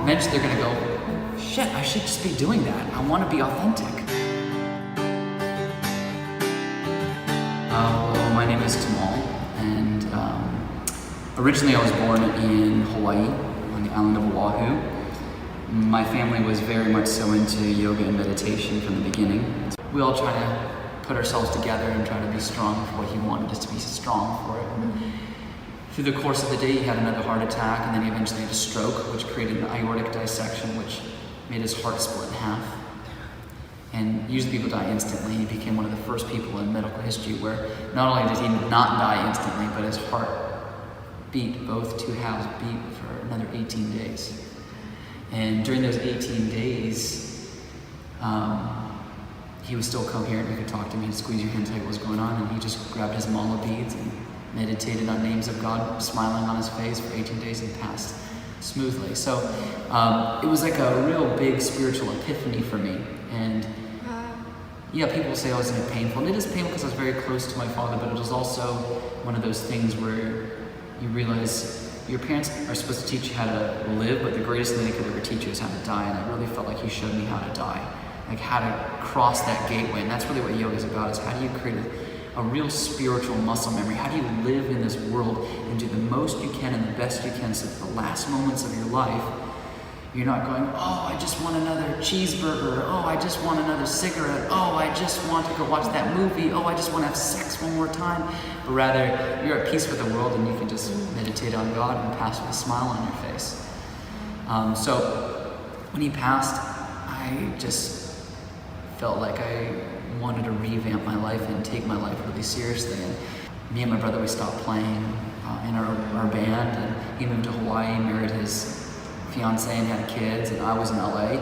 eventually they're gonna go, shit, I should just be doing that. I wanna be authentic. Well, my name is Tamal, and originally I was born in Hawaii, on the island of Oahu. My family was very much so into yoga and meditation from the beginning. We all try to put ourselves together and try to be strong for what he wanted us to be strong for it. And through the course of the day, he had another heart attack, and then he eventually had a stroke, which created an aortic dissection, which made his heart split in half. And usually people die instantly. He became one of the first people in medical history where not only did he not die instantly, but his heart beat, both two halves beat for another 18 days. And during those 18 days, he was still coherent. You could talk to him, he'd squeeze your hand, tell you what was going on, and he just grabbed his mala beads and meditated on names of God, smiling on his face for 18 days and passed smoothly. So it was like a real big spiritual epiphany for me. And yeah, people say, oh, isn't it painful? And it is painful because I was very close to my father, but it was also one of those things where you realize your parents are supposed to teach you how to live, but the greatest thing they could ever teach you is how to die. And I really felt like he showed me how to die, like how to cross that gateway. And that's really what yoga is about, is how do you create a real spiritual muscle memory? How do you live in this world and do the most you can and the best you can so that the last moments of your life, you're not going, oh, I just want another cheeseburger. Oh, I just want another cigarette. Oh, I just want to go watch that movie. Oh, I just want to have sex one more time. But rather, you're at peace with the world and you can just meditate on God and pass with a smile on your face. So when he passed, I just felt like I wanted to revamp my life and take my life really seriously. And me and my brother, we stopped playing in our band, and he moved to Hawaii, married his fiance and had kids, and I was in LA,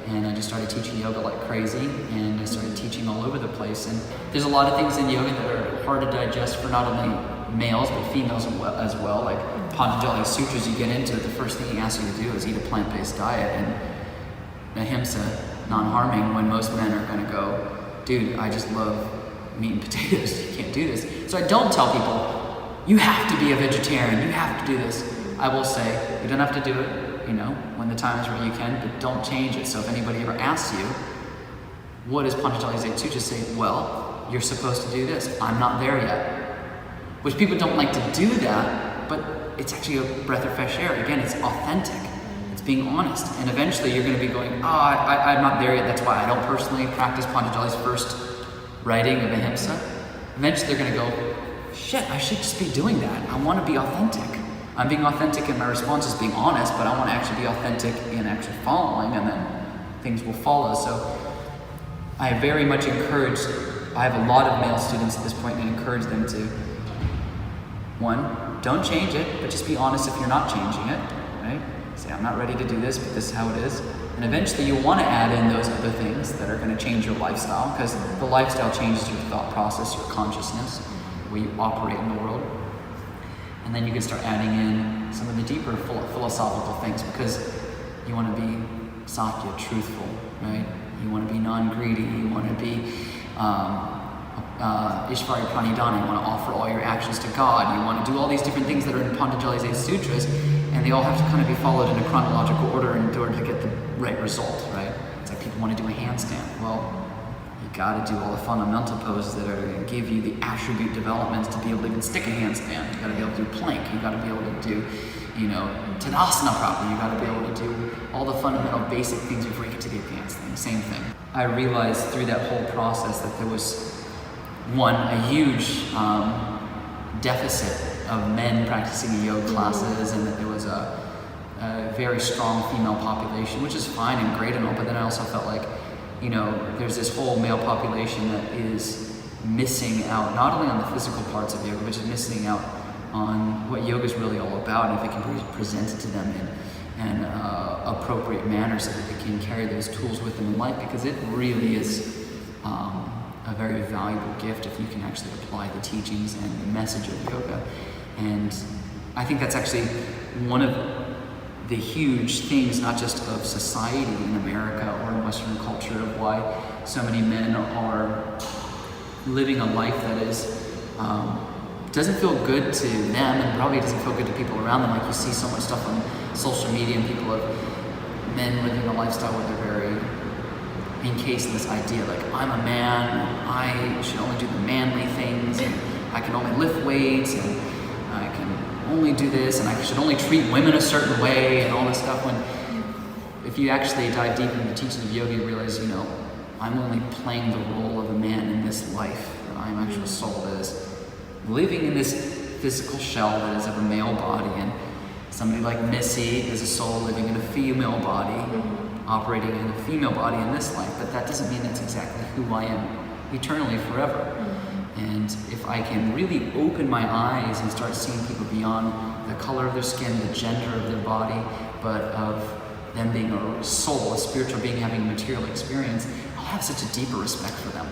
and I just started teaching yoga like crazy, and I started teaching all over the place. And there's a lot of things in yoga that are hard to digest for not only males but females as well. Like Patanjali Sutras, you get into it, the first thing he asks you to do is eat a plant-based diet and ahimsa, non-harming, when most men are going to go, dude, I just love meat and potatoes, you can't do this. So I don't tell people, you have to be a vegetarian, you have to do this. I will say, you don't have to do it, you know, when the time is right you can, but don't change it. So if anybody ever asks you, what does Patanjali's 8 Sutras say? Well, you're supposed to do this. I'm not there yet. Which people don't like to do that, but it's actually a breath of fresh air. Again, it's authentic. It's being honest. And eventually you're going to be going, oh, I'm not there yet. That's why I don't personally practice Patanjali's first writing of ahimsa. Eventually they're going to go, shit, I should just be doing that. I want to be authentic. I'm being authentic in my response is being honest, but I want to actually be authentic in actually following, and then things will follow. So I very much encourage, I have a lot of male students at this point, and encourage them to, one, don't change it, but just be honest if you're not changing it, right? Say, I'm not ready to do this, but this is how it is. And eventually you'll want to add in those other things that are going to change your lifestyle, because the lifestyle changes your thought process, your consciousness, the way you operate in the world. And then you can start adding in some of the deeper philosophical things, because you want to be satya, truthful, right? You want to be non-greedy, you want to be Ishvari Pranidhana, you want to offer all your actions to God, you want to do all these different things that are in Patanjali's 8 Sutras, and they all have to kind of be followed in a chronological order in order to get the right result, right? It's like people want to do a handstand. Well, you got to do all the fundamental poses that are going to give you the attribute developments to be able to even stick a handstand. You got to be able to do plank. You got to be able to do, Tadasana properly. You got to be able to do all the fundamental basic things before you get to the advanced thing. Same thing. I realized through that whole process that there was, one, a huge deficit of men practicing yoga classes, and that there was a very strong female population, which is fine and great and all, but then I also felt like, there's this whole male population that is missing out, not only on the physical parts of yoga, but just missing out on what yoga is really all about, and if it can be presented to them in an appropriate manner so that they can carry those tools with them in life, because it really is a very valuable gift if you can actually apply the teachings and the message of yoga. And I think that's actually one of the huge things, not just of society in America or in Western culture, of why so many men are living a life that is doesn't feel good to them, and probably doesn't feel good to people around them. Like, you see so much stuff on social media, and people have men living a lifestyle where they're very encased in this idea, like, I'm a man, I should only do the manly things, and I can only lift weights, and I can only do this, and I should only treat women a certain way, and all this stuff. When if you actually dive deep into the teachings of yoga, you realize, I'm only playing the role of a man in this life, that I'm actually a soul that is living in this physical shell that is of a male body, and somebody like Missy is a soul living in a female body, operating in a female body in this life, but that doesn't mean that's exactly who I am eternally forever. And if I can really open my eyes and start seeing people beyond the color of their skin, the gender of their body, but of them being a soul, a spiritual being having a material experience, I'll have such a deeper respect for them.